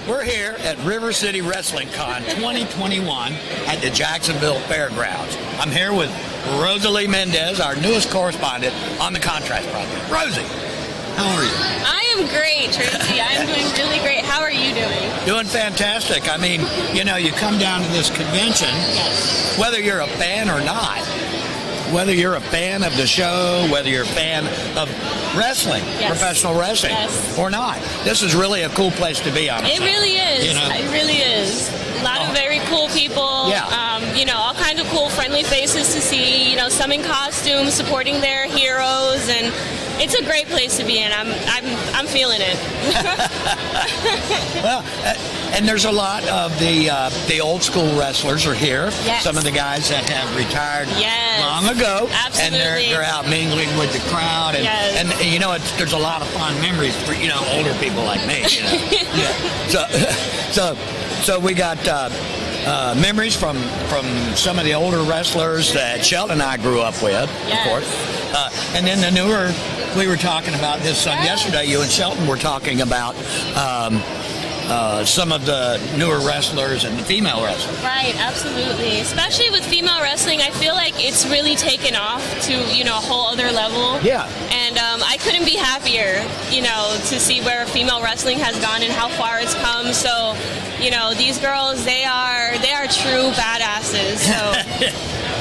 We're here at River City Wrestling Con 2021 at the Jacksonville Fairgrounds. I'm here with Roselie Mendez, our newest correspondent on the Contrast Project. Rosie, how are you? I am great, Tracy. I'm doing really great. How are you doing? Doing fantastic. I mean, you know, you come down to this convention, whether you're a fan or not, whether you're a fan of the show, whether you're a fan of wrestling, professional wrestling, or not. This is really a cool place to be, honestly. It really is. You know? It really is. A lot of very cool people. Yeah. You know, all kinds of cool, friendly faces to see. You know, some in costumes supporting their heroes, and it's a great place to be in. I'm feeling it. Well, and there's a lot of the old school wrestlers are here. Yes. Some of the guys that have retired long ago. Absolutely. And they're out mingling with the crowd. And, and you know, there's a lot of fond memories for, you know, older people like me. You know? So we got memories from some of the older wrestlers that Shelton and I grew up with, of course. And then the newer, we were talking about this yesterday. You and Shelton were talking about some of the newer wrestlers and the female wrestlers. Right, absolutely. Especially with female wrestling, I feel like it's really taken off to, you know, a whole other level. Yeah. And I couldn't be happier, you know, to see where female wrestling has gone and how far it's come. So, you know, these girls, they are true badasses. So,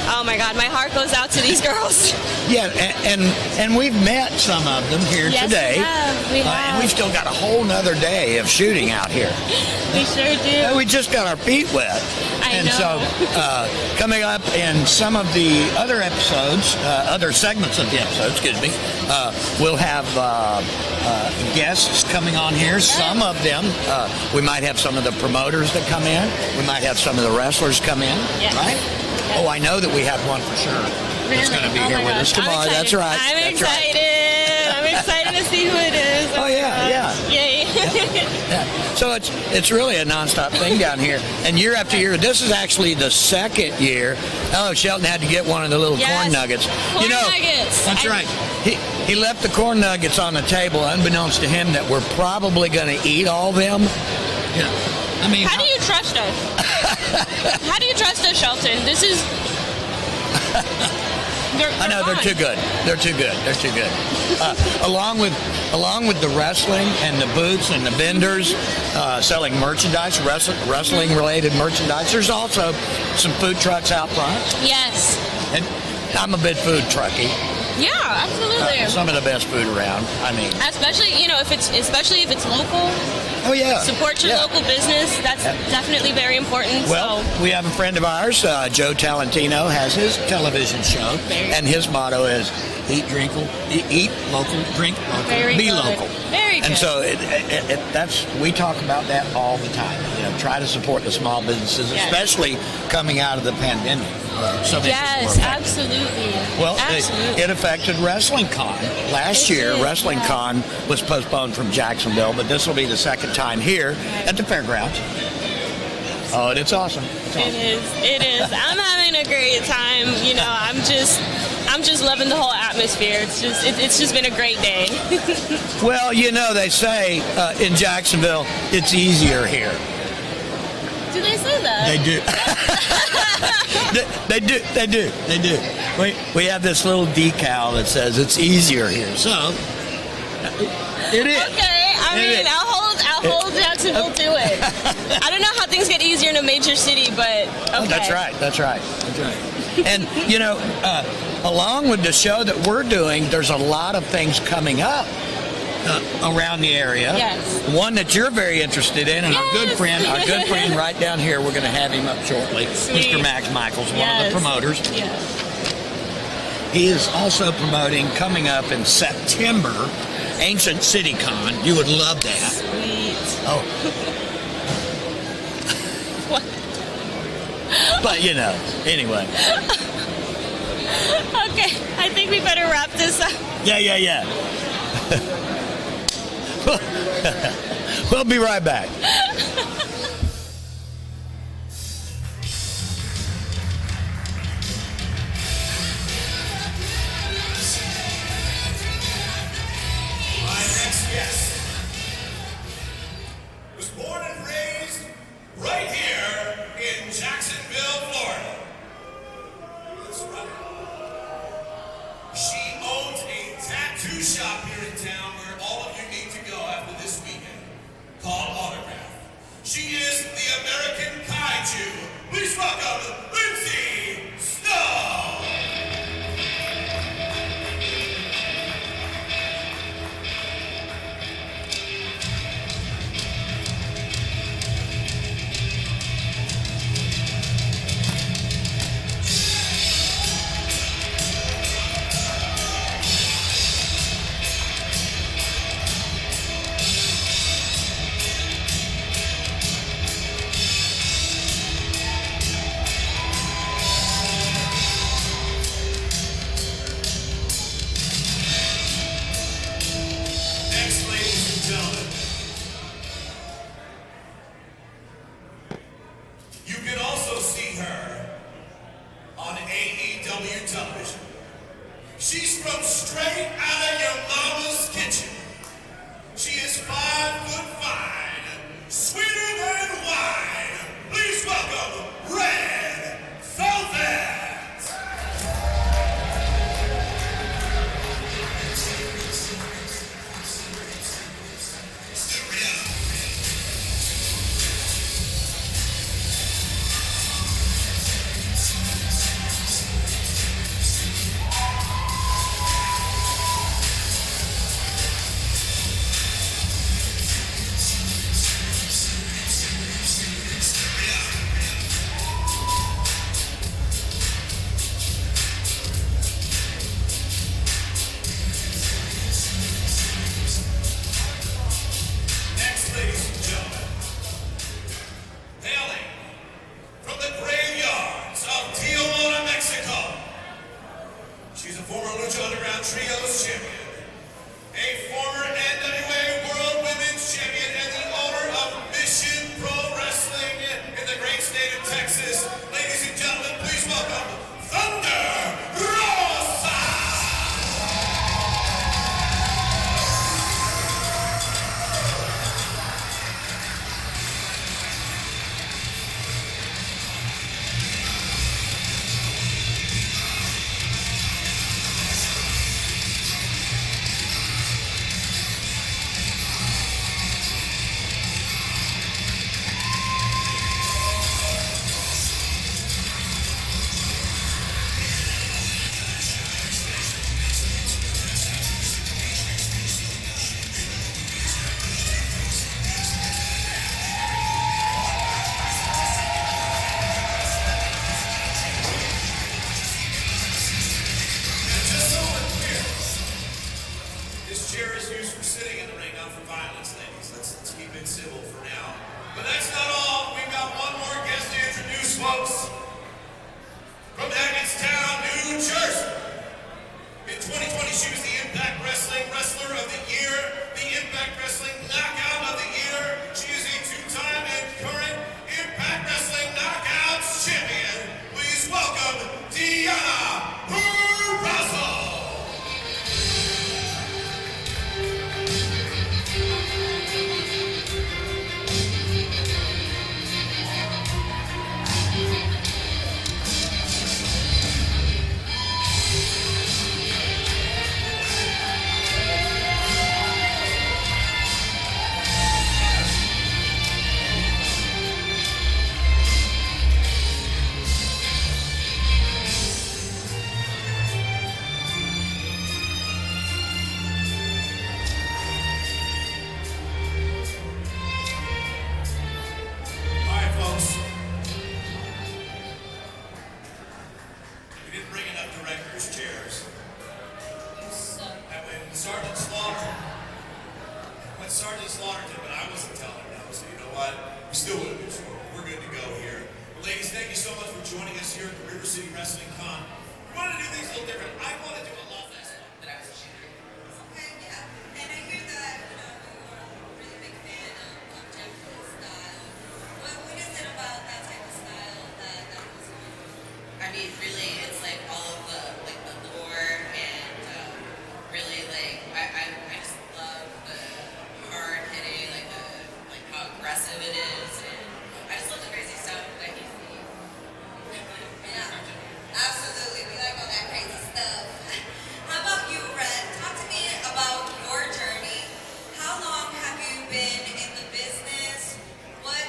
oh my God, my heart goes out to these girls. Yeah, and we've met some of them here today. We have. And we've still got a whole nother day of shooting out here. We sure do. We just got our feet wet. I know. So coming up in some of the other episodes, other segments of the episode, we'll have guests coming on here. Some of them, we might have some of the promoters that come in. We might have some of the wrestlers come in, right? Yes. Oh, I know that we have one for sure. Really? It's going to be here with us tomorrow. That's right. I'm excited. I'm excited to see who it is. Oh yeah. Yay. Yeah. So it's really a nonstop thing down here, and year after year. This is actually the second year. Oh, Shelton had to get one of the little corn nuggets. Corn nuggets. That's right. He left the corn nuggets on the table, unbeknownst to him, that we're probably going to eat all of them. Yeah. I mean, how do you trust us? How do you trust us, Shelton? This is. I know they're too good. They're too good. They're too good. Along with the wrestling and the booths and the vendors selling merchandise, wrestling related merchandise. There's also some food trucks out front. Yes. And I'm a big food truckie. Yeah, absolutely. Some of the best food around. I mean, especially if it's local. Oh yeah. Support your local business. That's definitely very important. Well, we have a friend of ours, Joe Talentino, has his television show, and his motto is eat local, drink local, be local. Very good. And so we talk about that all the time. You know, try to support the small businesses, especially coming out of the pandemic. Yes, absolutely. Well, it affected Wrestling Con. Last year, Wrestling Con was postponed from Jacksonville, but this will be the second time here at the fairgrounds. Oh, and it's awesome. It is. I'm having a great time. You know, I'm just loving the whole atmosphere. It's just been a great day. Well, you know, they say in Jacksonville, it's easier here. Do they say that? They do. They do. We have this little decal that says it's easier here. So it is. Okay, I mean, I'll hold Jacksonville to it. I don't know how things get easier in a major city, but okay. Oh, that's right. And you know, along with the show that we're doing, there's a lot of things coming up around the area. Yes. One that you're very interested in, and our good friend right down here, we're going to have him up shortly, Sweet. Mr. Max Michaels, one of the promoters. Yes. He is also promoting, coming up in September, Ancient City Con. You would love that. Sweet. Oh. What? But, you know, anyway. Okay, I think we better wrap this up. Yeah. We'll be right back. My next guest was born She is the American Kaiju. Please welcome Lindsay Snow. She's from straight out of your mama's kitchen. She is 5'5", sweeter than wine. Please welcome Red Velvet. Been in the business? What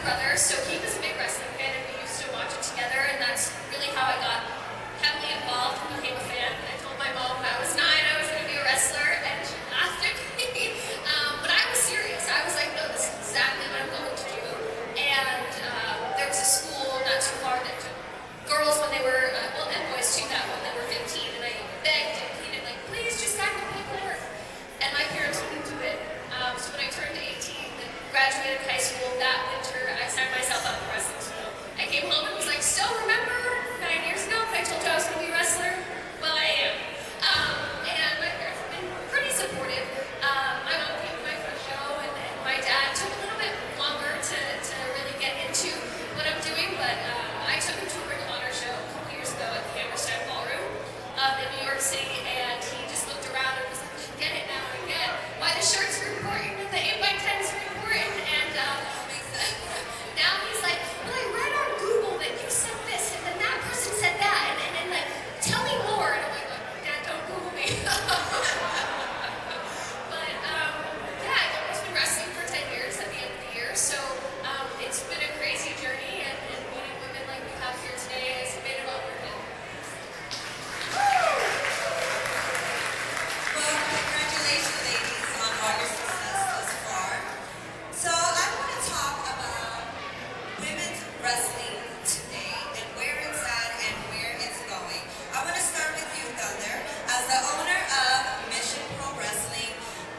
brother, so he was a big wrestling fan, and we used to watch it together, and that's really how I got heavily involved and became a fan. I told my mom when I was 9 I was going to be a wrestler, and she laughed at me. But I was serious. I was like, no, this is exactly what I'm going to do. And there was a school not too far that took girls when they were, and boys too, that when they were 15, and I begged and pleaded, like, please just sign the paperwork. And my parents wouldn't do it. So when I turned 18 and graduated high school that winter, I signed myself up for wrestling school. I came home and was like, so remember 9 years ago I told you I was going to be a wrestler? Well, I am. And my parents have been pretty supportive. My mom came to my first show, and my dad took a little bit longer to really get into what I'm doing, but I took him to a Ring of Honor show a couple years ago at the Hammerstein Ballroom in New York City, and he just looked around and was like, I get it now, I get why the shirts are important and the 8x10s are important, and now he's like, well, I read on Google that you said this, and then that person said that, and like, tell me more, and I'm like, Dad, don't Google me. But yeah, I've almost been wrestling for 10 years at the end of the year, so it's been a crazy journey, and meeting women like we have here today has made it all worth it. Well, congratulations, ladies, on all your success thus far. So I want to talk about women's wrestling today and where it's at and where it's going. I want to start with you, Thunder. As the owner of Mission Pro Wrestling,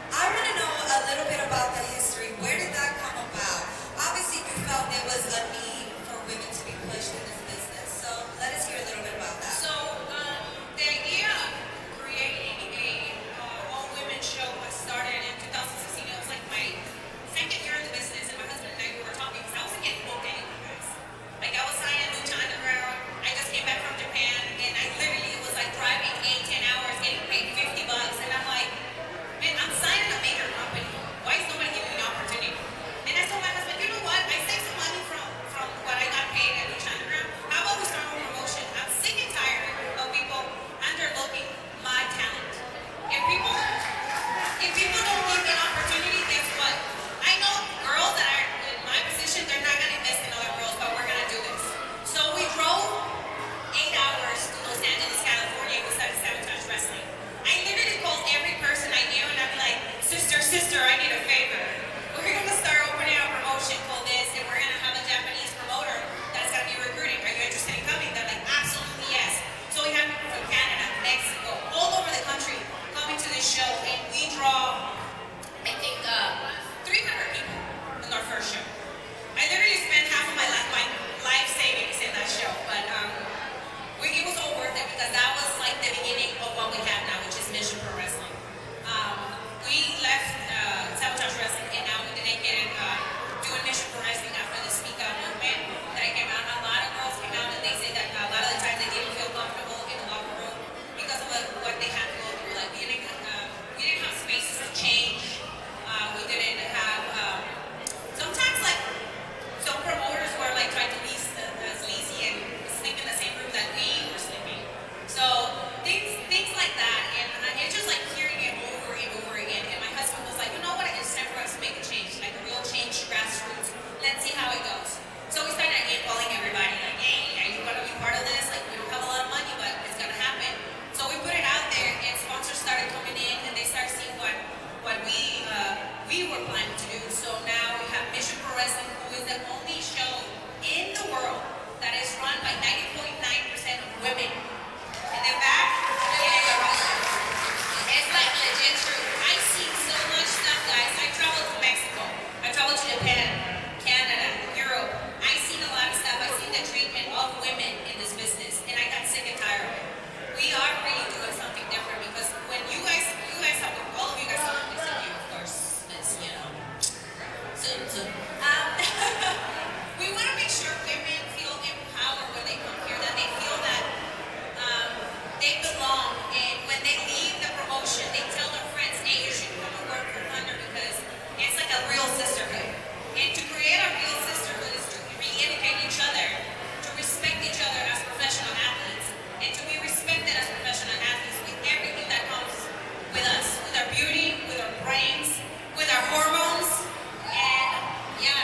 I want to know a little bit about the history. Where did that come about? Obviously, you felt there was a need for women to be pushed in this business. So let us hear a little bit about that. So, the idea of creating a all-women show was started in 2016. It was like my second year in the business, and my husband and I were talking because I wasn't getting booked anywhere, guys. Like, I was signing Lucha Underground. I just came back from Japan, and I literally was like driving 8-10 hours, getting paid $50, and I'm like, man, I'm signing a major company. Why is nobody giving me an opportunity? And I told my husband, you know what? I saved some money from what I got paid at Lucha Underground. How about we start a promotion? I'm sick and tired of people underlooking my talent. If people don't give me an opportunity, guess what? I know girls that are in my position, they're not gonna invest in other girls, but we're gonna do this. So we drove 8 hours to Los Angeles, California, and we started Sabotage Wrestling. I literally called every person I knew, and I'd be like, sister, I need a favor. We're gonna start opening a promotion called this, and we're gonna have a Japanese promoter that's gonna be recruiting. Are you interested in coming? They're like, absolutely yes. So we have people from Canada, Mexico, all over the country coming to this show, and we draw, I think, 300 people in our first show. I literally spent half of my life savings in that show, but it was all worth it because that was like the beginning of what we have now, which is Mission Pro Wrestling. We left Sabotage Wrestling, and now we dedicated doing Mission Pro Wrestling after the Speak Out movement that came out. A lot of girls came out and they say that a lot of the times they didn't feel comfortable in the locker room because of what they had to go through. Like we didn't have spaces to change. We didn't have sometimes like some promoters were like trying to be as lazy and sleep in the same room that we were sleeping. So things like that, and it's just like hearing it over and over again. And my husband was like, you know what? It's time for us to make a change, like a real change, grassroots. Let's see how it goes. So we started calling everybody, like, hey, are you going to be part of this? Like, we don't have a lot of money, but it's going to happen. So we put it out there, and sponsors started coming in, and they started seeing what we were planning to do. So now we have Mission Pro Wrestling, who is the only show in the world that is run by 90.9% of women. In the back, it's like legit true. I see so much stuff, guys. I traveled to Mexico. I traveled to Japan, Canada, Europe. I seen a lot of stuff. I seen the treatment of women in this business, and I got sick and tired of it. We are really doing something different because when you guys have, all of you guys have, except you, of course, it's, you know, soon. We want to make sure women feel empowered when they come here, that they feel that they belong, and when they leave the promotion, they tell their friends, hey, you should come and work for Thunder because it's like a real sisterhood. And to create a real sisterhood is to re-educate each other, to respect each other as professional athletes, and to be respected as professional athletes with everything that comes with us, with our beauty, with our brains, with our hormones, and yeah,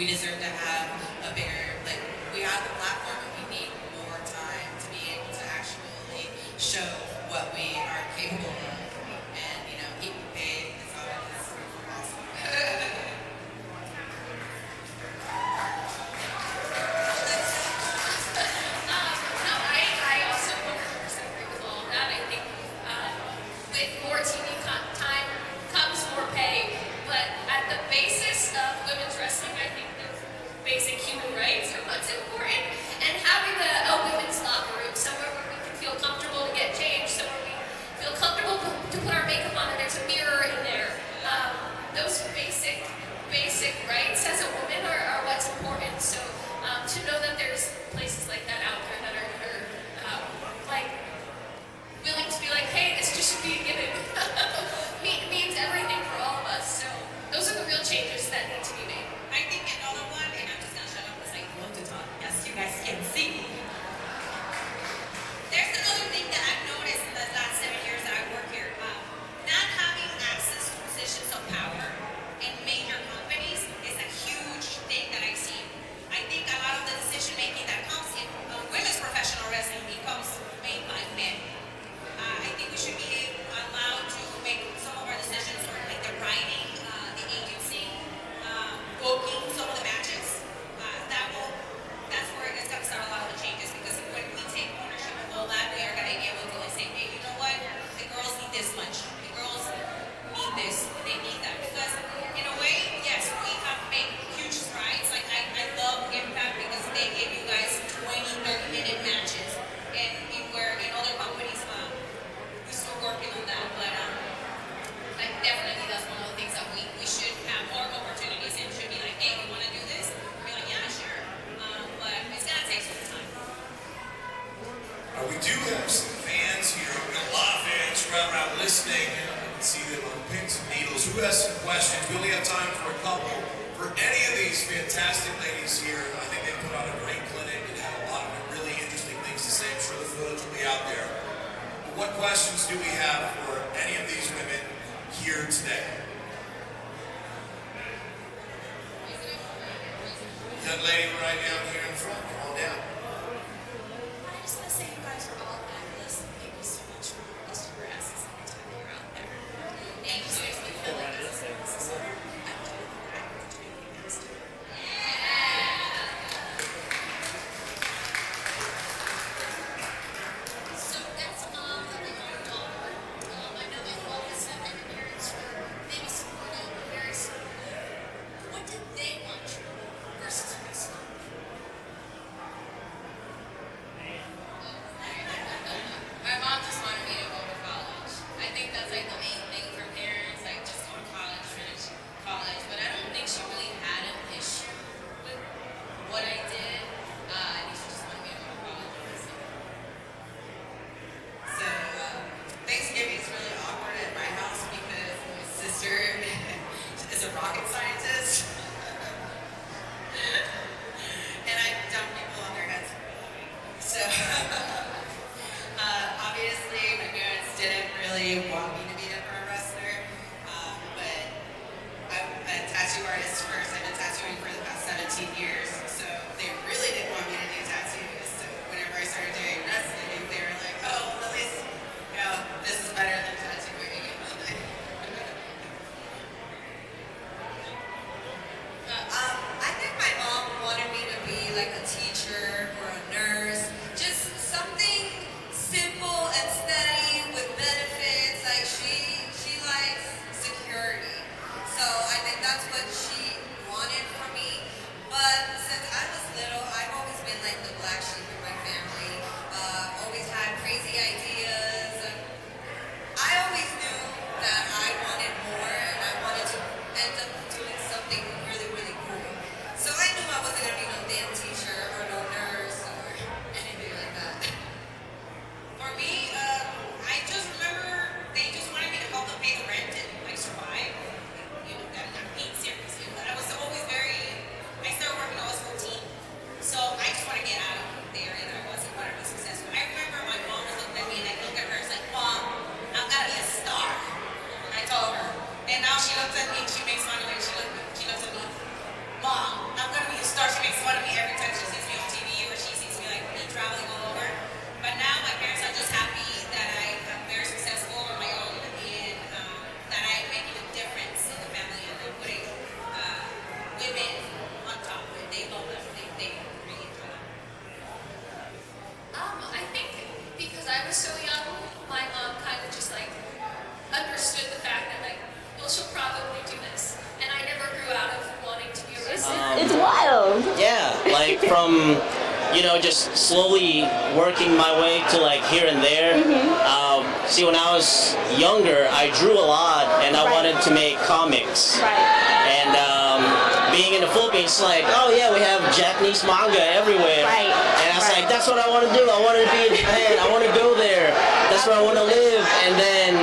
we deserve to have a bigger, like, we have the platform, but we need more time to be able to actually show what we are capable of. And, you know, equal pay is always awesome. No, I also 100% agree with all of that. I think with more TV time comes more pay. But at the basis of women's wrestling, I think the basic human rights are what's important. And having a women's locker room, somewhere where we can feel comfortable to get changed, somewhere we feel comfortable to put our makeup on, and there's a mirror in there. Those basic rights as a woman are what's important. So to know that there's places like that out there that are like willing to be like, hey, this just should be a given, means everything for all of us. So those are the real changes that need to be made. I think another one, and I'm just gonna shut up because I love to talk. Yes, you guys can see. There's another thing that I've noticed in the last 7 years that I work here. Not having access to positions of power in major companies is a huge thing that I've seen. I think a lot of the decision making that comes in women's professional wrestling becomes made by men. I think we should be allowed to make some of our decisions, or like the writing, the agency, booking some of the matches. That's where it's going to start a lot of the changes, because when we take ownership of all that, we are going to be able to like say, hey, you know what? The girls need this much. The girls need this. They need that. Because in a way, yes, we have made huge strides. Like I love Impact because they give you guys 20, 30-minute matches, and where in other companies, we're still working on that. But like definitely that's one of the things that we should have more opportunities and should be like, hey, we want to do this. We're like, yeah, sure. But it's gonna take some time. We do have some fans here. We've got a lot of fans around listening. I can see them on pins and needles. Who has some questions? We only have time for a couple. For any of these fantastic ladies here, I think they put on a great clinic and had a lot of really interesting things to say. I'm sure the footage will be out there. But what questions do we have for any of these women here today? Young lady right down here in front. Come on down. I just want to say you guys are all fabulous. Thank you so much for busting your asses every time you're out there. And you just makes me feel like this is I'm doing the right opportunity minister. So that's a mom of a young daughter. I know that you always have been parents for maybe supportive or very supportive. What did they want you versus wrestling? My mom just wanted me to go to college. I think that's like the main thing for parents, like just go to college, finish college. But I don't think she really had an issue with what I did. I think she just wanted me to go to college. So Thanksgiving is really awkward at my house because my sister is a rocket scientist. And I dump people on their heads. So obviously my parents didn't really want me to be a pro wrestler, but I'm a tattoo artist first. I've been tattooing for the past 17 years, so they really didn't want me to do tattoos. So whenever I started doing wrestling, they were like, oh, at least, you know, this is better than tattooing. I think my mom wanted me to be like a teacher or a nurse, just something simple and steady with benefits. Like from, just slowly working my way to like here and there. See, when I was younger, I drew a lot, and I wanted to make comics. And being in the Philippines, like, oh yeah, we have Japanese manga everywhere. And I was like, that's what I want to do. I want to be in Japan. I want to go there. That's where I want to live. And then,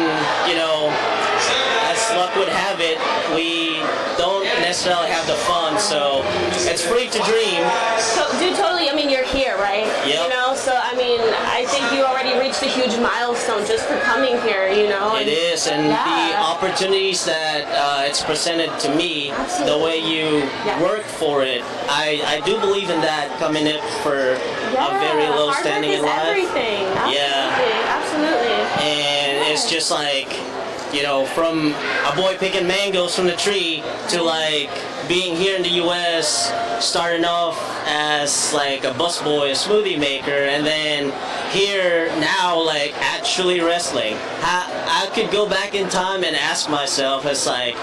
as luck would have it, we don't necessarily have the funds, so it's free to dream. So, dude, totally. I mean, you're here, right? Yep. So I mean, I think you already reached a huge milestone just for coming here. It is, and the opportunities that it's presented to me, the way you work for it, I do believe in that, coming up for a very low standing in life. Everything. Absolutely. And it's just like, from a boy picking mangoes from the tree to like being here in the U.S., starting off as like a busboy, a smoothie maker, and then here now like actually wrestling. I could go back in time and ask myself, it's like,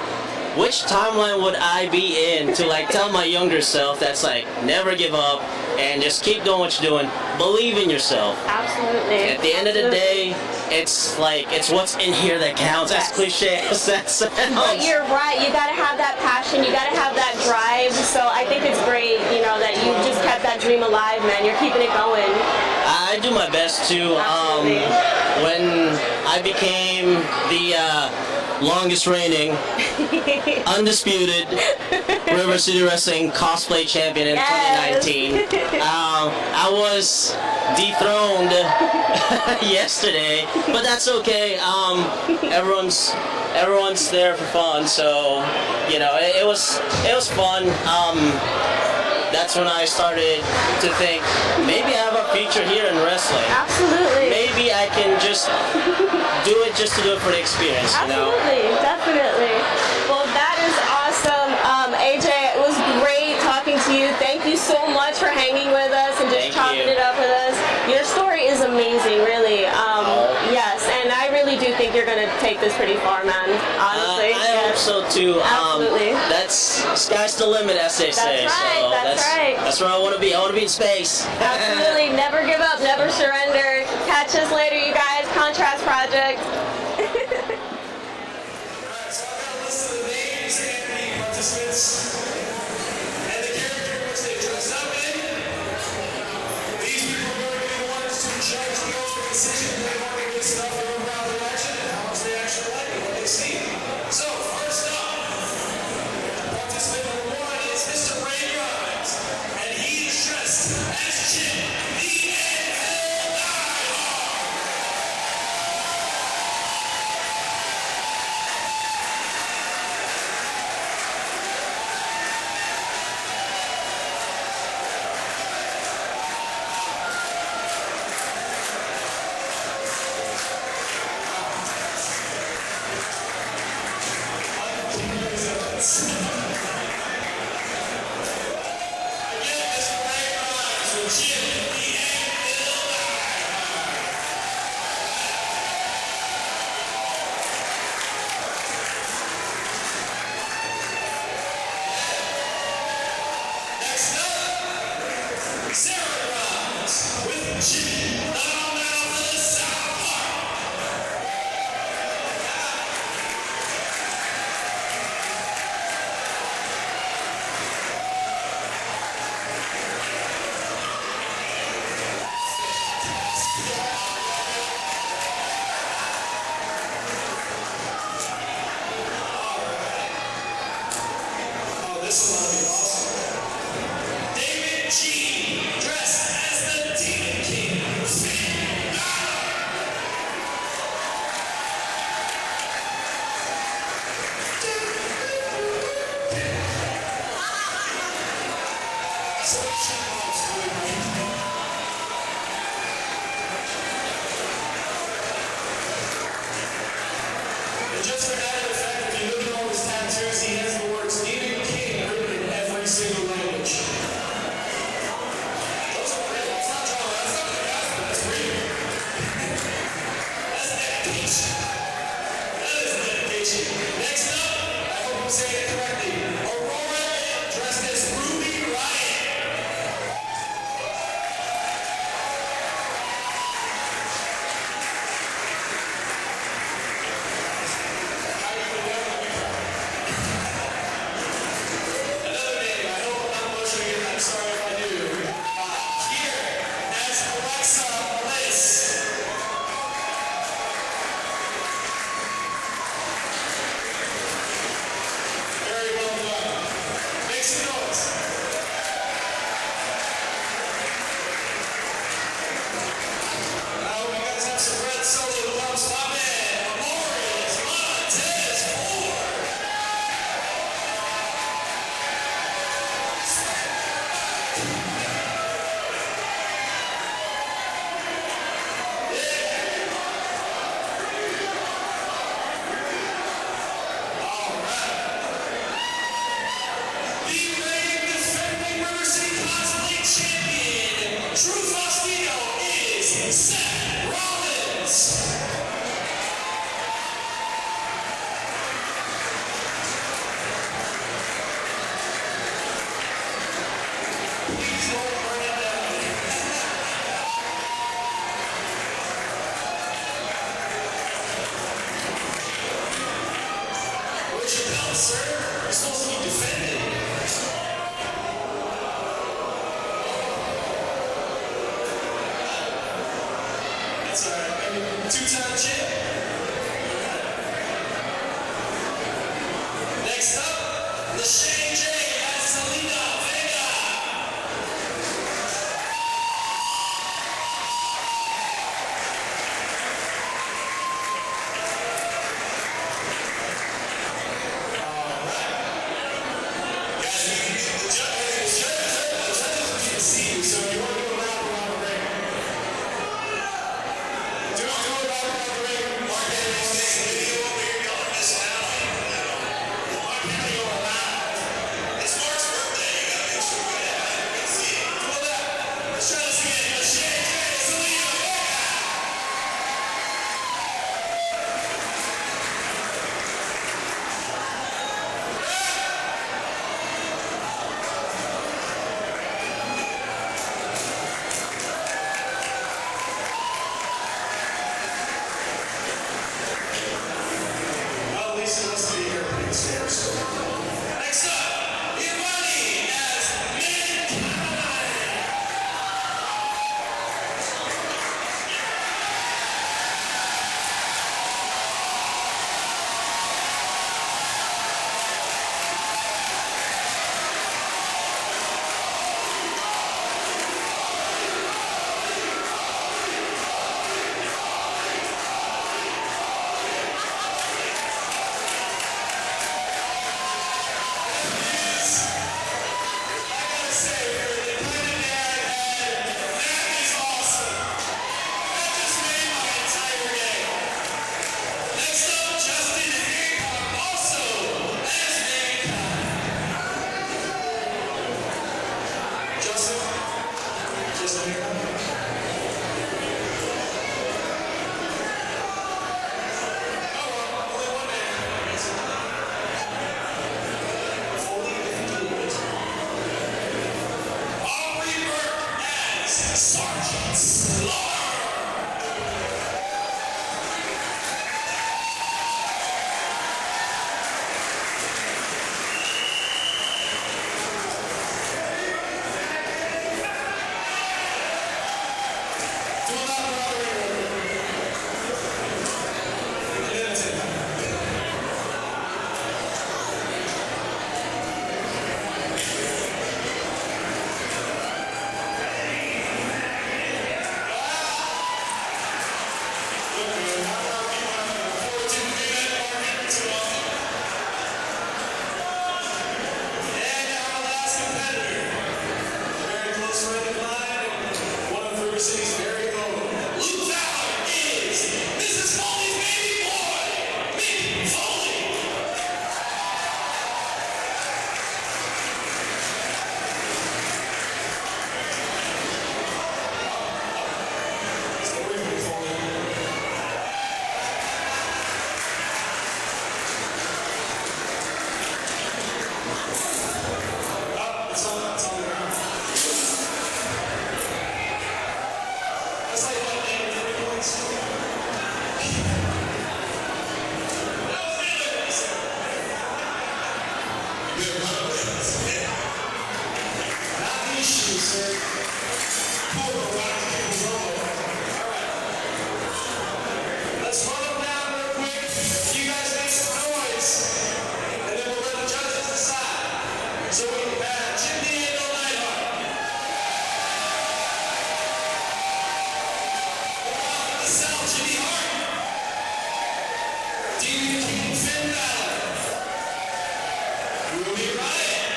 which timeline would I be in to like tell my younger self that's like, never give up and just keep doing what you're doing, believe in yourself. Absolutely. At the end of the day, it's like, it's what's in here that counts. As cliche as that sounds. But you're right. You got to have that passion. You got to have that drive. So I think it's great, that you just kept that dream alive, man. You're keeping it going. I do my best to. When I became the longest reigning, undisputed River City Wrestling cosplay champion in 2019. I was dethroned yesterday, but that's okay. Everyone's there for fun, so it was fun. That's when I started to think, maybe I have a future here in wrestling. Absolutely. Maybe I can just do it just to do it for the experience. Absolutely, definitely. Well, that is awesome. AJ, it was great talking to you. Thank you so much for hanging with us and just chopping it up with us. Your story is amazing, really. Yes, and I really do think you're going to take this pretty far, man. Honestly. I hope so too. Absolutely. That's sky's the limit, as they say. That's right. So that's right. That's where I want to be. I want to be in space. Absolutely. Never give up. Never surrender. Catch us later, you guys. Contrast Project. Next up, Justin Hancock, also as Hancock. Justin Hancock. Sergeant Slaughter! City's very own. Luke Fowler is Mrs. Foley's baby boy, Mick Foley. Stay away from me, Foley. It's on the ground. That's like what, 3 points? Not these shoes, sir. Cool, but why don't you keep them rolling? All right. Let's run them down real quick. You guys make some noise. And then we'll let the judges decide. So we have Jimmy and the Lightheart. South Jimmy Hart, Demon King Finn Balor, Ruby Riot,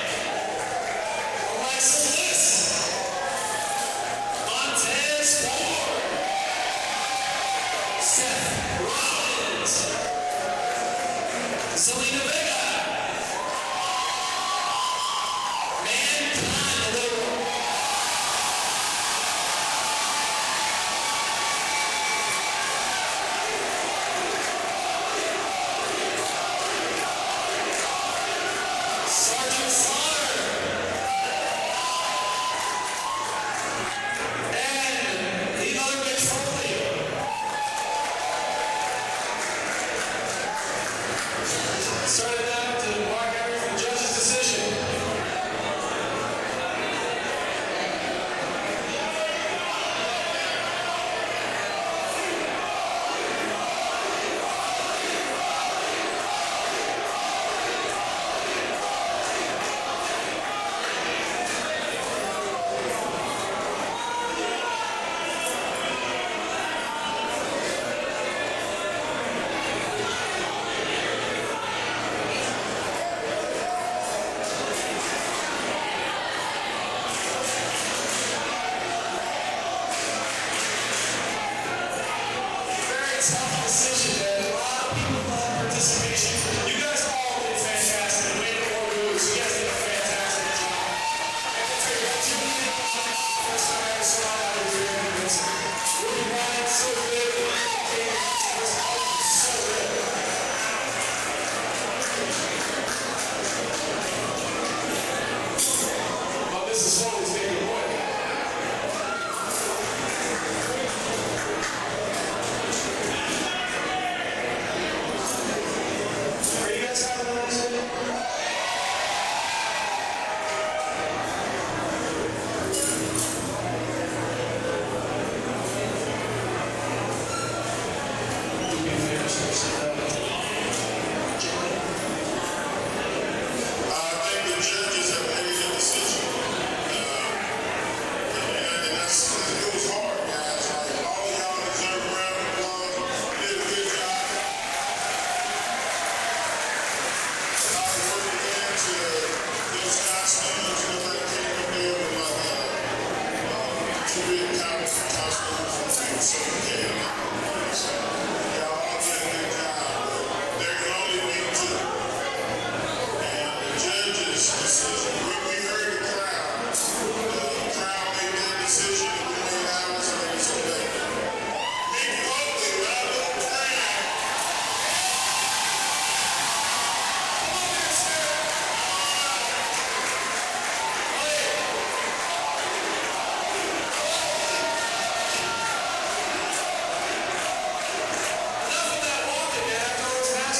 Alexa Bliss, Montez Ford, Seth Rollins, Selena Vega, Mankind, a little.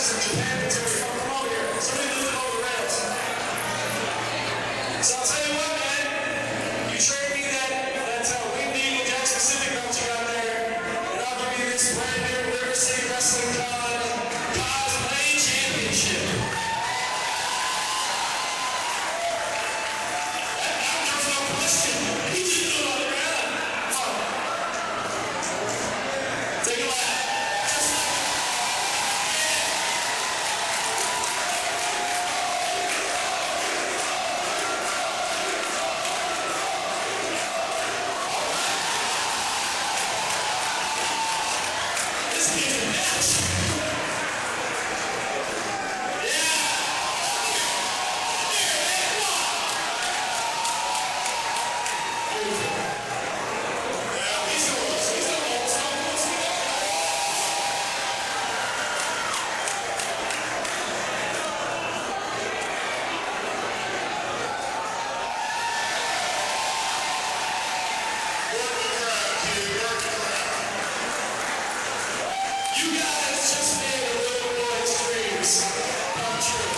from Japan and Terry. Come over here. Somebody move over the rails. So I'll tell you what, man. You trade me that Wing Eagle Jacks Pacific belt you got there, and I'll give you this brand new River City Wrestling Con Cosplay Championship. There's no question. He just threw it on the ground. Take a lap. This is a match. You guys just made a little boy's dreams come true.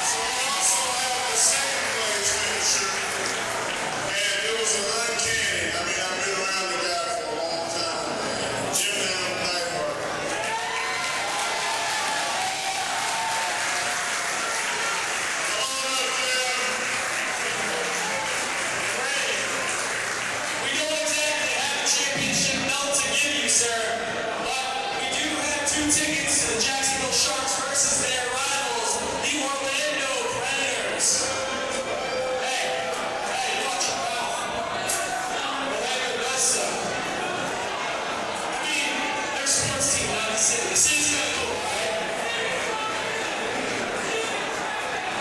So I also have the second place finisher, and it was an uncanny. I mean, I've been around the guy for a long time. Jim Down Night Work. Come on up, Jim. Great. We don't exactly have a championship belt to give you, sir. Two tickets to the Jacksonville Sharks versus their rivals, the Orlando Predators. Hey, watch your mouth. Orlando does so. I mean, they're a sports team, not the city. The city's kind of cool, right?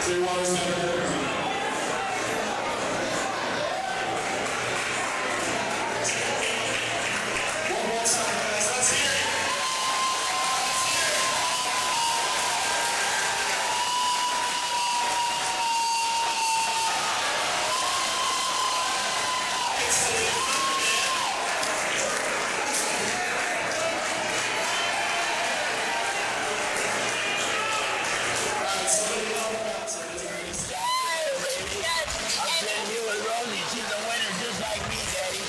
Clearwater's never one more time, guys. Let's hear it. You and Rosie, she's a winner just like me, Daddy.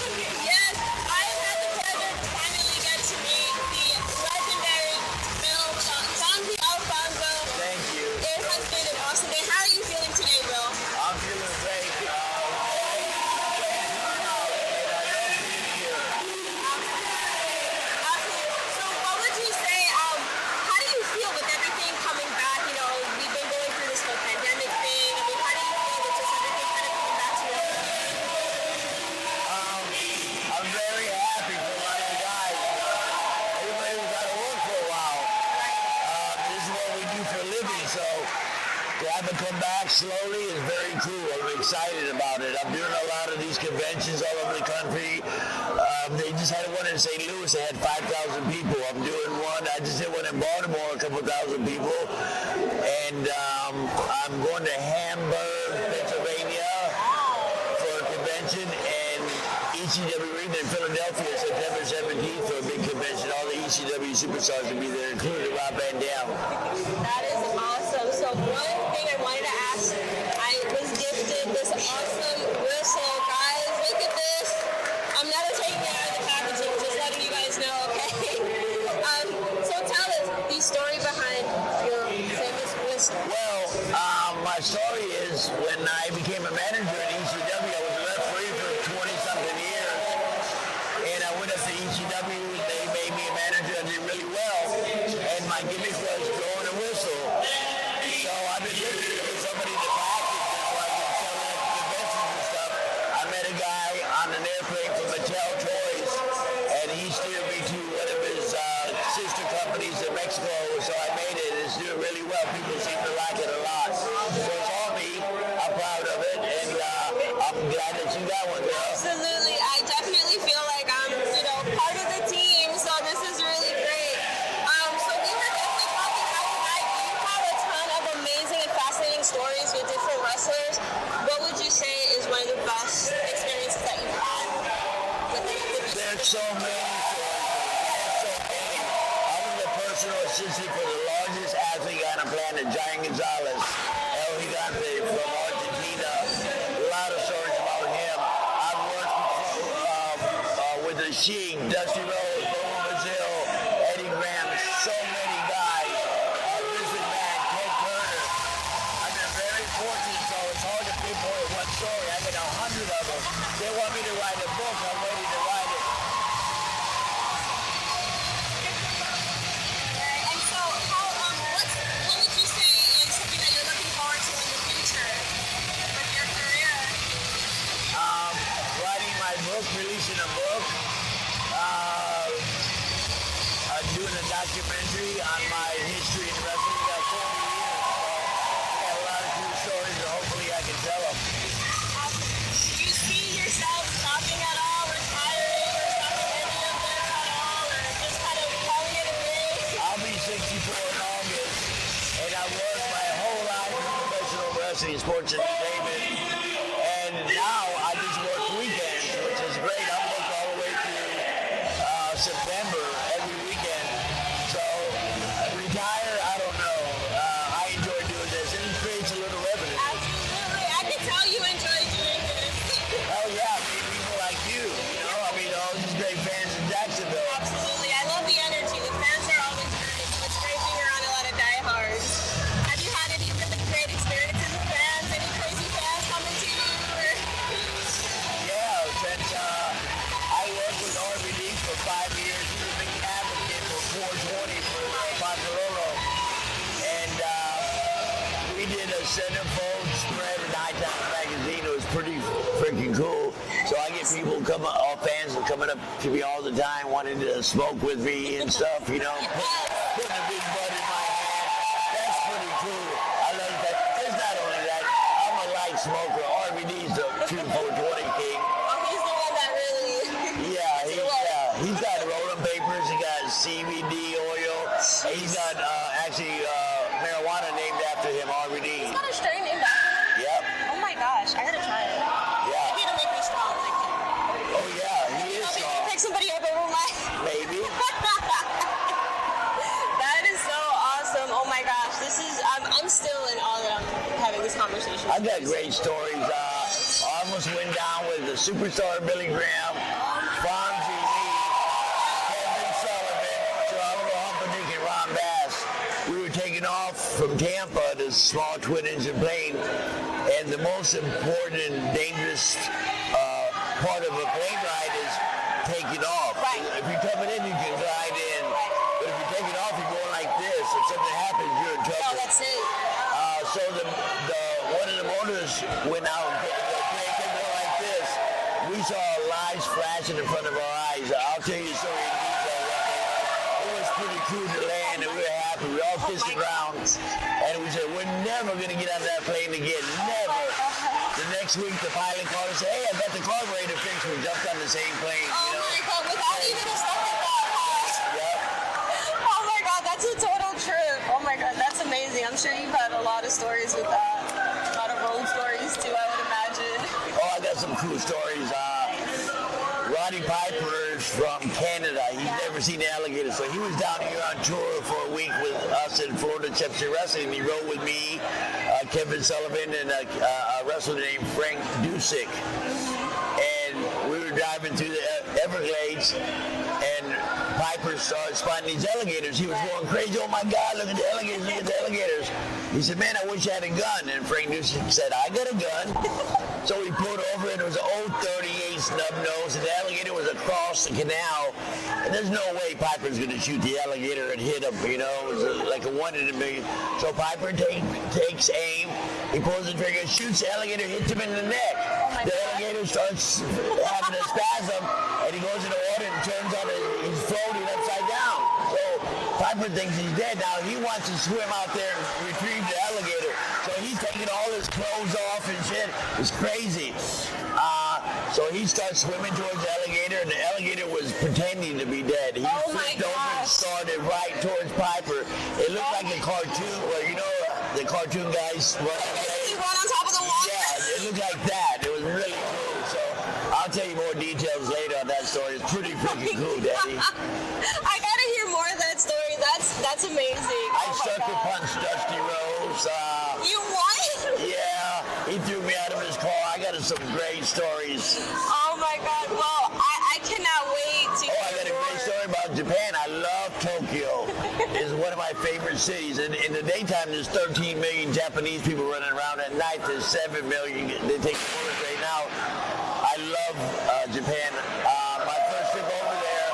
Yes, I have had the pleasure to finally get to meet the legendary Bill Alfonso. Thank you. It has been an awesome day. How are you feeling today, Bill? I'm feeling great. Absolutely. So what would you say, how do you feel with everything coming back? You know, we've been going through this whole pandemic thing. I mean, how do you feel with just everything kind of coming back to us? I'm very happy for a lot of the guys. Everybody was out of work for a while. This is what we do for a living, so to have it come back slowly is very cool. I'm excited about it. I'm doing a lot of these conventions all over the country. They just had one in St. Louis. They had 5,000 people. I'm doing one. I just did one in Baltimore, a couple thousand people. And I'm going to Hamburg, Pennsylvania for a convention, and ECW Rigdon in Philadelphia September 17th for a big convention. All the ECW superstars will be there, including Rob Van Dam. That is awesome. So one thing I wanted to ask, I was gifted this awesome whistle. Guys, look at this. I'm not taking it out of the packaging, just letting you guys know, okay? So tell us the story behind your famous whistle. Well, my story is when I became a manager at ECW, I was a referee for 20-something years. And I went up to ECW, they made me a manager, I did really well. And my gimmick was blowing a whistle. So I've been looking for somebody to practice now. I've been selling at conventions and stuff. I met a guy on an airplane from Mattel Toys, and he steered me to one of his sister companies in Mexico. So I made it. It's doing really well. People seem to like it a lot. So it's all me. I'm proud of it, and I'm glad that you got one, girl. Absolutely. I definitely feel like I'm, part of the team, so this is really great. So we were definitely talking about tonight. You have a ton of amazing and fascinating stories with different wrestlers. What would you say is one of the best experiences that you've had with the There's so many stories. There's so many. I was a personal assisting for the largest athlete on the planet, Giant Gonzalez, El Gigante from Argentina. A lot of stories about him. I've worked with the Sheik, Dusty Rhodes, Bobo Brazil, Eddie Graham, so many guys. Vincent Mann, Ted Turner. I've been very fortunate, so it's hard to pinpoint one story. I get 100 of them. They want me to write a book. I'm ready to write it. And so, what would you say is something that you're looking forward to in the future with your career? Writing my book, releasing a book, doing a documentary on my history in wrestling. Got 40 years, so I got a lot of cool stories, and hopefully I can tell them. Do you see yourself stopping at all, retiring, or stopping any of this at all, or just kind of calling it a day? I'll be 64 in August, and I worked my whole life in professional wrestling, sports entertainment, and now I just work weekends, which is great. I'm booked all the way through September, every weekend. So, retire, I don't know. I enjoy doing this, and it creates a little revenue. Absolutely. I can tell you enjoy doing this. Oh yeah, people like you know, I mean, all these great fans in Jacksonville. Absolutely. I love the energy. The fans are always great. So it's great being around a lot of diehards. Have you had any really great experiences with fans? Any crazy fans coming to you? Yeah, since I worked with RVD for 5 years, he was a big advocate for 420 for Poncarolo. And we did a centerfold spread in High Times magazine. It was pretty freaking cool. So I get people all fans coming up to me all the time, wanting to smoke with me and stuff, you know, putting a big bud in my hand. That's pretty cool. I love that. It's not only that, I'm a light smoker. RVD's the true 420 king. Oh, he's the one that really... He's got rolling papers, he got CBD oil, he's got marijuana named after him, RVD. He's got a strain named after him? Yep. Oh my gosh, I gotta try it. Yeah. Maybe it'll make me strong like him. Oh yeah, he is Maybe strong. pick somebody up over my... Maybe. That is so awesome. Oh my gosh, I'm still in awe that I'm having this conversation. I got great stories. I almost went down with the superstar Billy Graham, Fonzie Lee, Kevin Sullivan, Geraldo Humperdinck, and Ron Bass. We were taking off from Tampa, this small twin-engine plane, and the most important and dangerous part of a plane ride is taking off. Right. If you're coming in, you can glide in, but if you're taking off, you're going like this. If something happens, you're in trouble. No, that's it. So one of the motors went out and the plane kept going like this. We saw lights flashing in front of our eyes. I'll tell you the story in detail. It was pretty cool to land, and we were happy. We all kissed the ground, and we said, we're never going to get on that plane again. Never. The next week, the pilot called and said, hey, I got the carburetor fixed. We jumped on the same plane. Oh my god, without even a second thought, huh? Yep. Oh my god, that's a total trip. Oh my god, that's amazing. I'm sure you've had a lot of stories with that. A lot of road stories too, I would imagine. Oh, I got some cool stories. Roddy Piper is from Canada. He's never seen an alligator, so he was down here on tour for a week with us in Florida Championship Wrestling. He rode with me, Kevin Sullivan, and a wrestler named Frank Dusick. And we were driving through the Everglades, and Piper started spotting these alligators. He was going crazy. Oh my God, look at the alligators, look at the alligators. He said, man, I wish I had a gun. And Frank Dusick said, I got a gun. So we pulled over, and it was an old 38 snub nose, and the alligator was across the canal. And there's no way Piper's going to shoot the alligator and hit him, you know. It was like a 1 in a million. So Piper takes aim, he pulls the trigger, shoots the alligator, hits him in the neck. The alligator starts having a spasm, and he goes in the water and turns on it. He's floating upside down. So Piper thinks he's dead. Now he wants to swim out there and retrieve the alligator. So he's taking all his clothes off and shit. It's crazy. So he starts swimming towards the alligator, and the alligator was pretending to be dead. He flipped over and started right towards Piper. It looked like a cartoon, where, you know, the cartoon guys run on top of the water? Yeah, it looked like that. It was really cool. So I'll tell you more details later on that story. It's pretty freaking cool, Daddy. I gotta hear more of that story. That's amazing. I sucker punched Dusty Rose. You won? Yeah, he threw me out of his car. I got some great stories. Oh my God. Well, I cannot wait to Oh, I got a great story about Japan. I love Tokyo. It's one of my favorite cities. And in the daytime, there's 13 million Japanese people running around. At night, there's 7 million. They take photos right now. I love Japan. My first trip over there,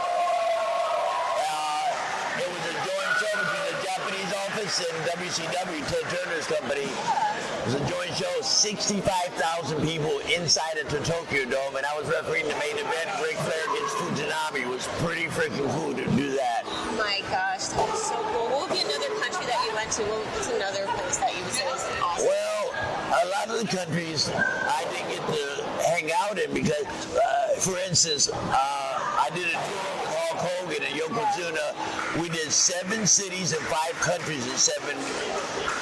it was a joint show between the Japanese office and WCW, Ted Turner's company. It was a joint show, 65,000 people inside of the Tokyo Dome, and I was refereeing the main event, Ric Flair against Fujinami. It was pretty freaking cool to do that. My gosh, that is so cool. What would be another country that you went to? What was another place that you would say was awesome? Well, a lot of the countries I didn't get to hang out in because, for instance, I did a tour with Hulk Hogan and Yokozuna. We did 7 cities and 5 countries in 7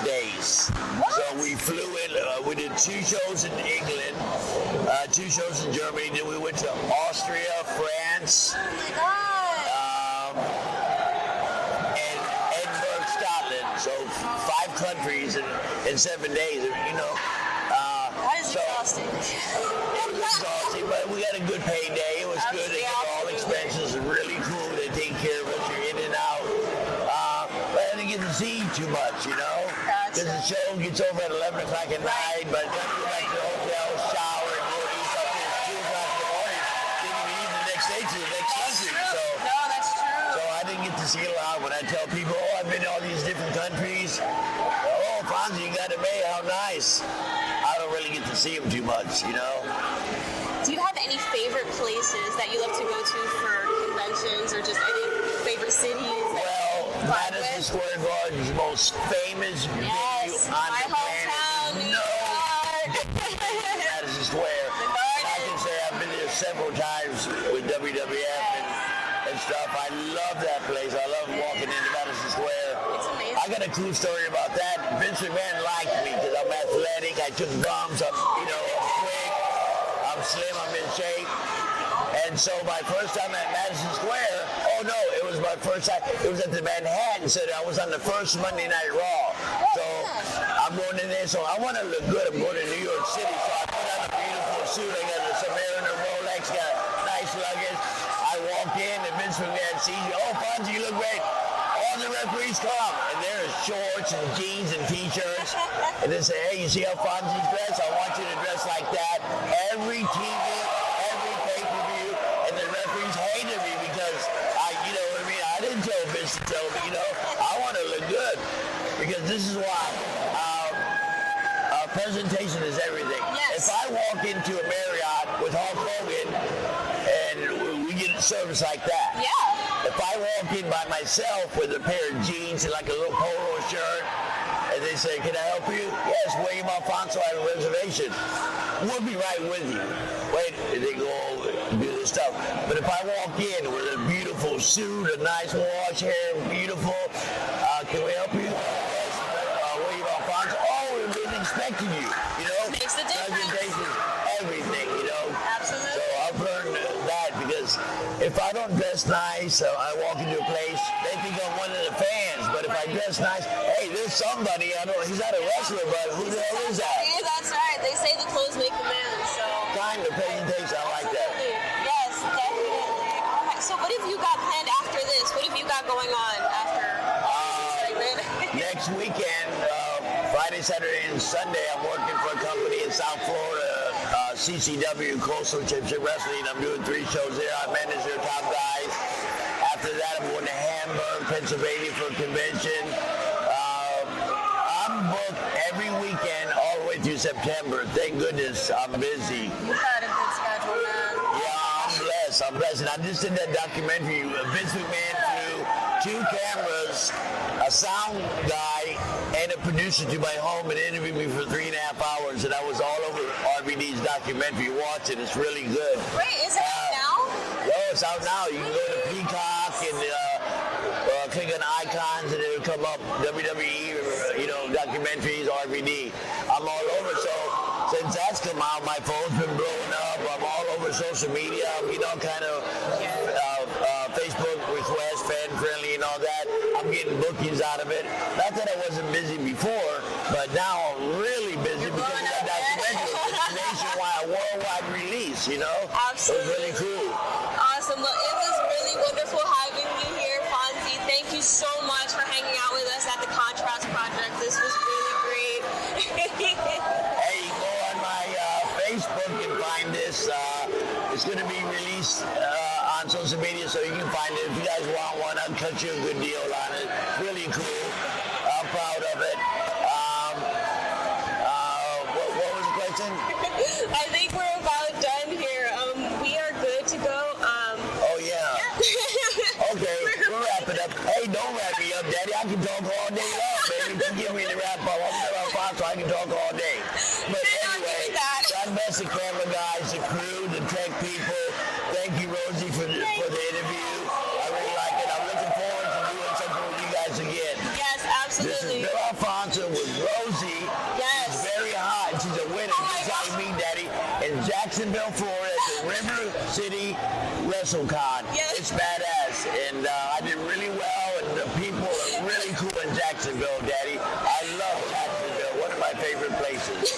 days. What? So we flew in, we did 2 shows in England, 2 shows in Germany, then we went to Austria, France, Oh my God. and Edinburgh, Scotland. So 5 countries in 7 days, you know. That is So- exhausting. It was exhausting, but we got a good payday. It was good. They got all expenses. Really cool. They take care of us. You're in and out. But I didn't get to see too much, you know, because the show gets over at 11 o'clock at night. But then you go back to the hotel, shower, and go eat something at 2 o'clock in the morning. Then you leave the next day to the next country. So, No, that's true. so I didn't get to see a lot. When I tell people, oh, I've been to all these different countries. Oh, Fonzie, you got to May. How nice. I don't really get to see them too much, you know. Do you have any favorite places that you love to go to for conventions or just any favorite cities? Well, Madison Square Garden is the most famous venue Yes, on my the hometown, planet. New York. Madison Square. The I Garden. can say I've been there several times with WWF and stuff. I love that place. I love walking into Madison Square. It's amazing. I got a cool story about that. Vince McMahon liked me because I'm athletic. I took bumps. I'm quick. I'm slim. I'm in shape. And so my first time at Madison Square, oh no, it was my first time. It was at the Manhattan, so I was on the first Monday Night Raw. So I'm going in there, so I want to look good. I'm going to New York City, so I put on a beautiful suit. I got a Submariner Rolex, got nice luggage. I walk in, and Vince McMahon sees me. Oh, Fonzie, you look great. All the referees come, and there's shorts and jeans and T-shirts. And they say, hey, you see how Fonzie's dressed? I want you to dress like that. Every TV, every pay-per-view, and the referees hated me because you know what I mean? I didn't tell Vince to tell me, you know. I want to look good because this is why. Presentation is everything. Yes. If I walk into a Marriott with Hulk Hogan and we get service like that. Yeah. If I walk in by myself with a pair of jeans and like a little polo shirt, and they say, can I help you? Yes, William Alfonso, I have a reservation. We'll be right with you. Wait, they go do this stuff. But if I walk in with a beautiful suit, a nice wash, hair, beautiful, can we help you? Yes, William Alfonso. Oh, we've been expecting you, you know? Makes a difference. Presentation, everything, you know? Absolutely. So I've learned that because if I don't dress nice, I walk into a place, they think I'm one of the fans. But if I dress nice, hey, there's somebody, I know he's not a wrestler, but who the hell is that? Yeah, that's right. They say the clothes make the man, so. Kind of presentation, I like that. Absolutely. Yes, definitely. All right, so what have you got planned after this? What have you got going on after this segment? Next weekend, Friday, Saturday, and Sunday, I'm working for a company in South Florida, CCW, Coastal Championship Wrestling. I'm doing 3 shows there. I manage their top guys. After that, I'm going to Hamburg, Pennsylvania for a convention. I'm booked every weekend all the way through September. Thank goodness I'm busy. You got a good schedule, man. Yeah, I'm blessed. I'm blessed. And I just did that documentary. Vince McMahon flew 2 cameras, a sound guy, and a producer to my home and interviewed me for 3.5 hours. And I was all over RVD's documentary. Watch it. It's really good. Wait, is it out now? No, it's out now. You can go to Peacock and click on icons and it'll come up WWE, you know, documentaries, RVD. I'm all over. So since that's come out, my phone's been blowing up. I'm all over social media. I'm, you know, kind of Facebook requests, fan friendly and all that. I'm getting bookings things out of it. Not that I wasn't busy before, but now I'm really busy because of that documentary. It's a nationwide, worldwide release, you know? Absolutely. It was really cool. Awesome. Well, it was really wonderful having you here, Fonzie. Thank you so much for hanging out with us at the Contrast Project. This was really great. Hey, go on my Facebook and find this. It's going to be released on social media, so you can find it. If you guys want one, I'll cut you a good deal on it. Really cool. I'm proud of it. What was the question? I think we're about done here. We are good to go. Oh, yeah. Okay, we'll wrap it up. Hey, don't wrap me up, Daddy. I can talk all day long, baby. You give me the wrap up. I'm Bill Alfonso. I can talk all day. But anyway, God bless the camera guys, the crew, the tech people. Thank you, Rosie, for the interview. I really like it. I'm looking forward to doing something with you guys again. Yes, This is absolutely. Bill Alfonso with Rosie. Yes. She's very hot. She's a winner, just like me, Daddy, in Jacksonville, Florida, at the River City WrestleCon. Yes. It's badass, and I did really well, and the people are really cool in Jacksonville, Daddy. I love Jacksonville, one of my favorite places.